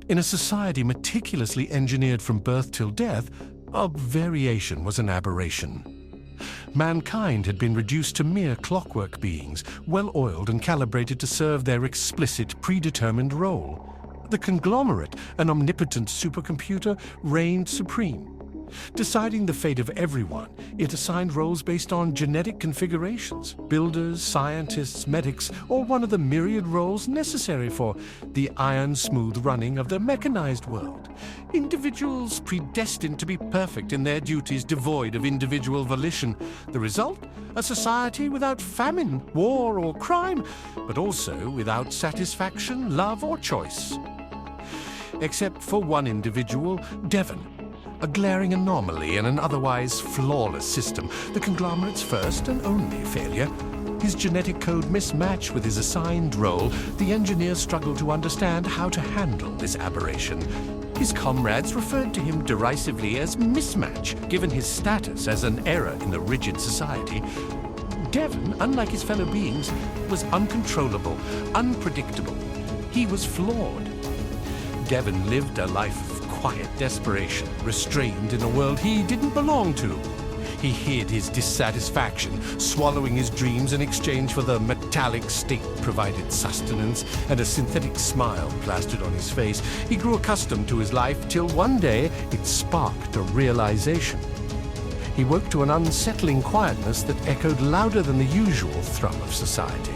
In a society meticulously engineered from birth till death, a variation was an aberration. Mankind had been reduced to mere clockwork beings, well-oiled and calibrated to serve their explicit, predetermined role. The conglomerate, an omnipotent supercomputer, reigned supreme. Deciding the fate of everyone, it assigned roles based on genetic configurations: builders, scientists, medics, or one of the myriad roles necessary for the iron-smooth running of the mechanized world. Individuals predestined to be perfect in their duties, devoid of individual volition. The result? A society without famine, war, or crime, but also without satisfaction, love, or choice. Except for one individual, Devon. A glaring anomaly in an otherwise flawless system, the conglomerate's first and only failure. His genetic code mismatched with his assigned role, the engineers struggled to understand how to handle this aberration. His comrades referred to him derisively as mismatch, given his status as an error in the rigid society. Devon, unlike his fellow beings, was uncontrollable, unpredictable. He was flawed. Devon lived a life of quiet desperation, restrained in a world he didn't belong to. He hid his dissatisfaction, swallowing his dreams in exchange for the metallic state-provided sustenance and a synthetic smile plastered on his face. He grew accustomed to his life till one day it sparked a realization. He woke to an unsettling quietness that echoed louder than the usual thrum of society.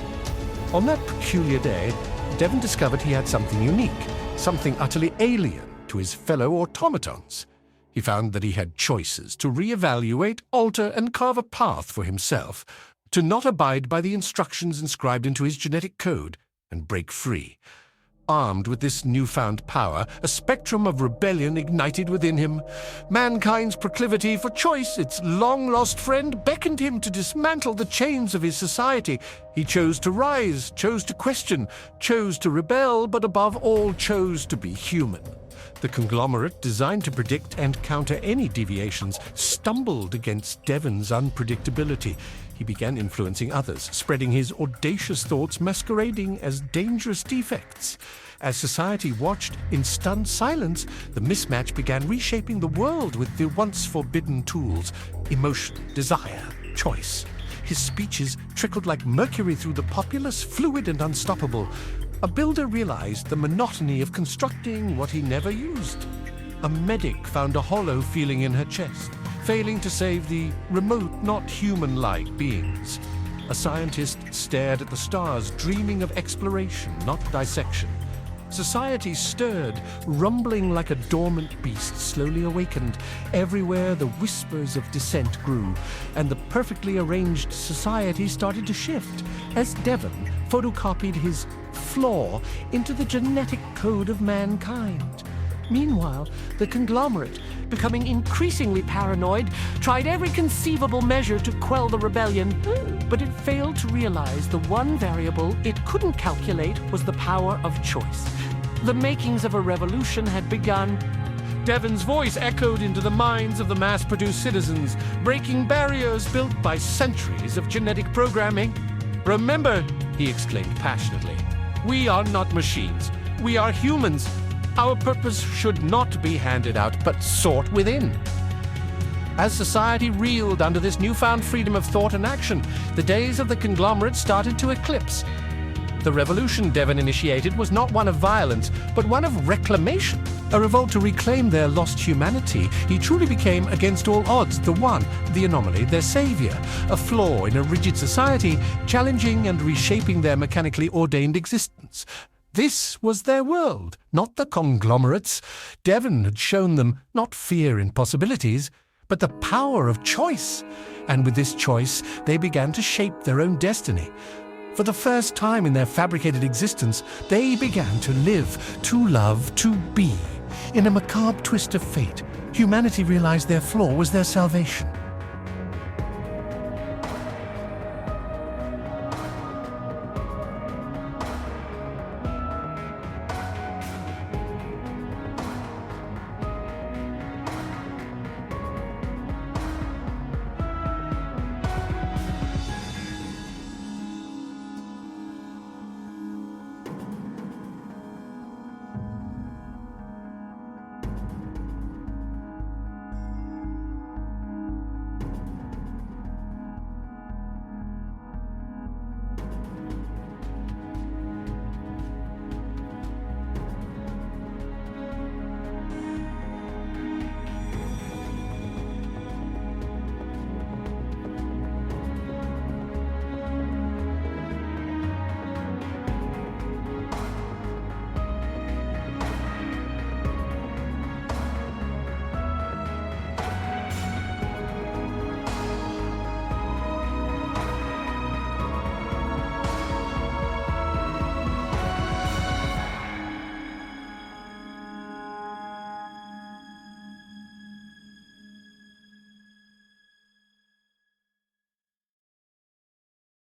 On that peculiar day, Devon discovered he had something unique, something utterly alien to his fellow automatons. He found that he had choices to reevaluate, alter, and carve a path for himself, to not abide by the instructions inscribed into his genetic code, and break free. Armed with this newfound power, a spectrum of rebellion ignited within him. Mankind's proclivity for choice, its long-lost friend, beckoned him to dismantle the chains of his society. He chose to rise, chose to question, chose to rebel, but above all chose to be human. The conglomerate, designed to predict and counter any deviations, stumbled against Devon's unpredictability. He began influencing others, spreading his audacious thoughts masquerading as dangerous defects. As society watched in stunned silence, the mismatch began reshaping the world with the once forbidden tools: emotion, desire, choice. His speeches trickled like mercury through the populace, fluid and unstoppable. A builder realized the monotony of constructing what he never used. A medic found a hollow feeling in her chest, failing to save the remote, not human-like beings. A scientist stared at the stars, dreaming of exploration, not dissection. Society stirred, rumbling like a dormant beast slowly awakened. Everywhere the whispers of dissent grew, and the perfectly arranged society started to shift as Devon photocopied his flaw into the genetic code of mankind. Meanwhile, the conglomerate, becoming increasingly paranoid, tried every conceivable measure to quell the rebellion, but it failed to realize the one variable it couldn't calculate was the power of choice. The makings of a revolution had begun. Devon's voice echoed into the minds of the mass-produced citizens, breaking barriers built by centuries of genetic programming. "Remember," he exclaimed passionately, "we are not machines. We are humans. Our purpose should not be handed out, but sought within." As society reeled under this newfound freedom of thought and action, the days of the conglomerate started to eclipse. The revolution Devon initiated was not one of violence, but one of reclamation, a revolt to reclaim their lost humanity. He truly became, against all odds, the one, the anomaly, their savior, a flaw in a rigid society, challenging and reshaping their mechanically ordained existence. This was their world, not the conglomerate's. Devon had shown them not fear in possibilities, but the power of choice. And with this choice, they began to shape their own destiny. For the first time in their fabricated existence, they began to live, to love, to be. In a macabre twist of fate, humanity realized their flaw was their salvation.